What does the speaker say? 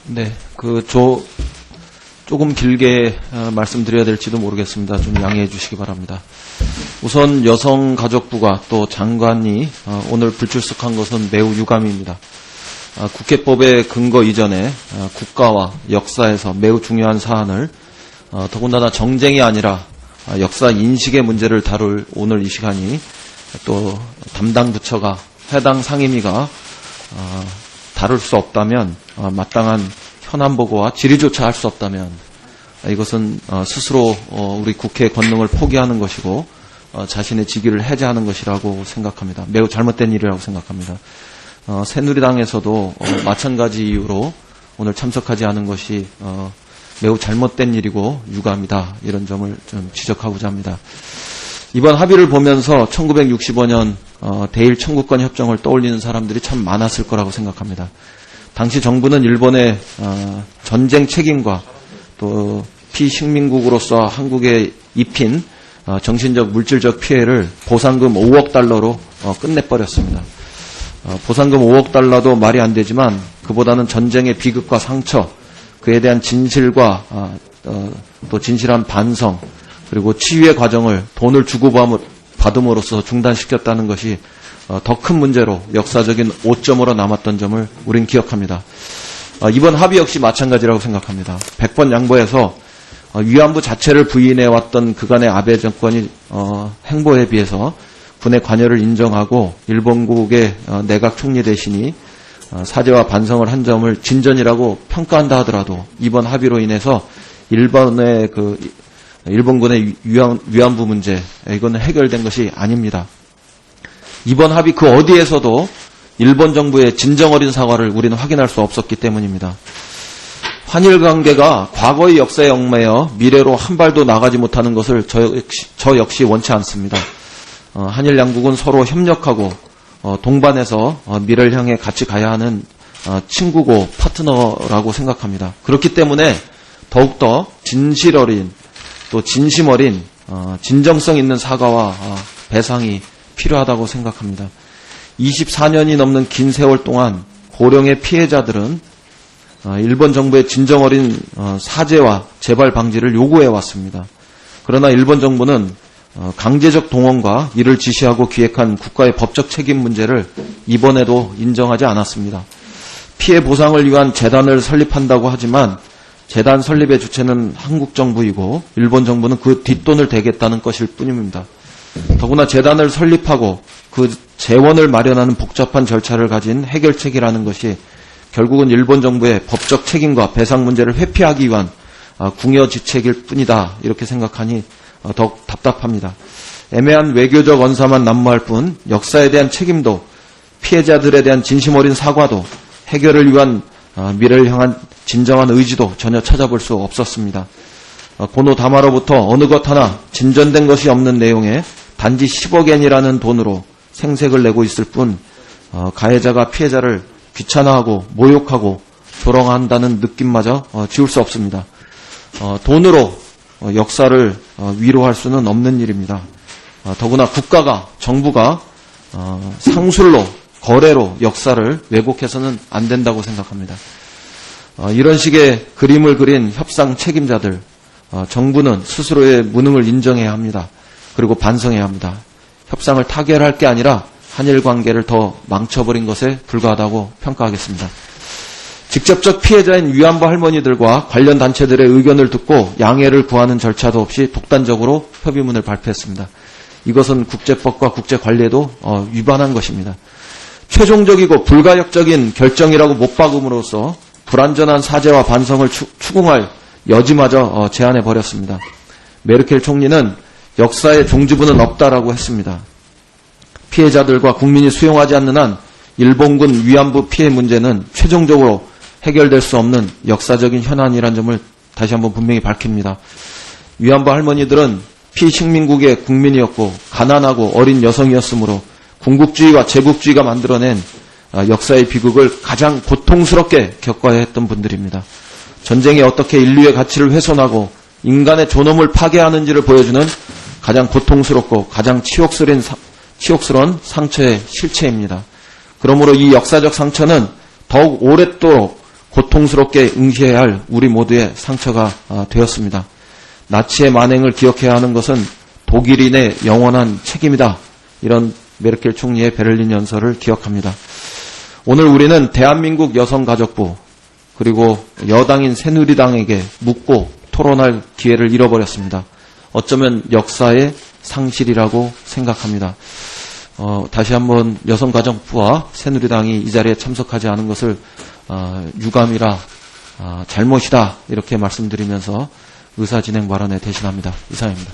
네, 조금 길게 말씀드려야 될지도 모르겠습니다. 좀 양해해 주시기 바랍니다. 우선 여성가족부가 또 장관이 오늘 불출석한 것은 매우 유감입니다. 국회법의 근거 이전에 국가와 역사에서 매우 중요한 사안을 더군다나 정쟁이 아니라 역사 인식의 문제를 다룰 오늘 이 시간이 또 담당 부처가 해당 상임위가 다룰 수 없다면 마땅한 현안보고와 질의조차 할 수 없다면 이것은 스스로 우리 국회의 권능을 포기하는 것이고 자신의 직위를 해제하는 것이라고 생각합니다. 매우 잘못된 일이라고 생각합니다. 새누리당에서도 마찬가지 이유로 오늘 참석하지 않은 것이 매우 잘못된 일이고 유감이다. 이런 점을 좀 지적하고자 합니다. 이번 합의를 보면서 1965년 대일 청구권 협정을 떠올리는 사람들이 참 많았을 거라고 생각합니다. 당시 정부는 일본의 전쟁 책임과 또 피식민국으로서 한국에 입힌 정신적 물질적 피해를 보상금 5억 달러로 끝내버렸습니다. 보상금 5억 달러도 말이 안 되지만 그보다는 전쟁의 비극과 상처, 그에 대한 진실과 또 진실한 반성, 그리고 치유의 과정을 돈을 주고받음으로써 중단시켰다는 것이 더 큰 문제로 역사적인 오점으로 남았던 점을 우린 기억합니다. 이번 합의 역시 마찬가지라고 생각합니다. 100번 양보해서 위안부 자체를 부인해왔던 그간의 아베 정권이 행보에 비해서 군의 관여를 인정하고 일본국의 내각 총리 대신이 사죄와 반성을 한 점을 진전이라고 평가한다 하더라도 이번 합의로 인해서 일본군의 위안부 문제, 이거는 해결된 것이 아닙니다. 이번 합의 그 어디에서도 일본 정부의 진정 어린 사과를 우리는 확인할 수 없었기 때문입니다. 한일 관계가 과거의 역사에 얽매여 미래로 한 발도 나가지 못하는 것을 저 역시 원치 않습니다. 한일 양국은 서로 협력하고 동반해서 미래를 향해 같이 가야 하는 친구고 파트너라고 생각합니다. 그렇기 때문에 더욱더 진실 어린 또 진심 어린 진정성 있는 사과와 배상이 필요하다고 생각합니다. 24년이 넘는 긴 세월 동안 고령의 피해자들은 일본 정부의 진정 어린 사죄와 재발 방지를 요구해왔습니다. 그러나 일본 정부는 강제적 동원과 이를 지시하고 기획한 국가의 법적 책임 문제를 이번에도 인정하지 않았습니다. 피해 보상을 위한 재단을 설립한다고 하지만 재단 설립의 주체는 한국 정부이고 일본 정부는 그 뒷돈을 대겠다는 것일 뿐입니다. 더구나 재단을 설립하고 그 재원을 마련하는 복잡한 절차를 가진 해결책이라는 것이 결국은 일본 정부의 법적 책임과 배상 문제를 회피하기 위한 궁여지책일 뿐이다. 이렇게 생각하니 더욱 답답합니다. 애매한 외교적 언사만 난무할 뿐 역사에 대한 책임도 피해자들에 대한 진심 어린 사과도 해결을 위한 미래를 향한 진정한 의지도 전혀 찾아볼 수 없었습니다. 고노 다마로부터 어느 것 하나 진전된 것이 없는 내용에 단지 10억 엔이라는 돈으로 생색을 내고 있을 뿐 가해자가 피해자를 귀찮아하고 모욕하고 조롱한다는 느낌마저 지울 수 없습니다. 돈으로 역사를 위로할 수는 없는 일입니다. 더구나 국가가, 정부가 상술로, 거래로 역사를 왜곡해서는 안 된다고 생각합니다. 이런 식의 그림을 그린 협상 책임자들, 정부는 스스로의 무능을 인정해야 합니다. 그리고 반성해야 합니다. 협상을 타결할 게 아니라 한일 관계를 더 망쳐버린 것에 불과하다고 평가하겠습니다. 직접적 피해자인 위안부 할머니들과 관련 단체들의 의견을 듣고 양해를 구하는 절차도 없이 독단적으로 협의문을 발표했습니다. 이것은 국제법과 국제관리에도 위반한 것입니다. 최종적이고 불가역적인 결정이라고 못 박음으로써 불완전한 사죄와 반성을 추궁할 여지마저 제안해버렸습니다. 메르켈 총리는 역사의 종지부는 없다라고 했습니다. 피해자들과 국민이 수용하지 않는 한 일본군 위안부 피해 문제는 최종적으로 해결될 수 없는 역사적인 현안이라는 점을 다시 한번 분명히 밝힙니다. 위안부 할머니들은 피식민국의 국민이었고 가난하고 어린 여성이었으므로 군국주의와 제국주의가 만들어낸 역사의 비극을 가장 고통스럽게 겪어야 했던 분들입니다. 전쟁이 어떻게 인류의 가치를 훼손하고 인간의 존엄을 파괴하는지를 보여주는 가장 고통스럽고 가장 치욕스러운 상처의 실체입니다. 그러므로 이 역사적 상처는 더욱 오랫도록 고통스럽게 응시해야 할 우리 모두의 상처가 되었습니다. 나치의 만행을 기억해야 하는 것은 독일인의 영원한 책임이다. 이런 메르켈 총리의 베를린 연설을 기억합니다. 오늘 우리는 대한민국 여성가족부 그리고 여당인 새누리당에게 묻고 토론할 기회를 잃어버렸습니다. 어쩌면 역사의 상실이라고 생각합니다. 다시 한번 여성가족부와 새누리당이 이 자리에 참석하지 않은 것을 유감이라 잘못이다 이렇게 말씀드리면서 의사진행 발언에 대신합니다. 이상입니다.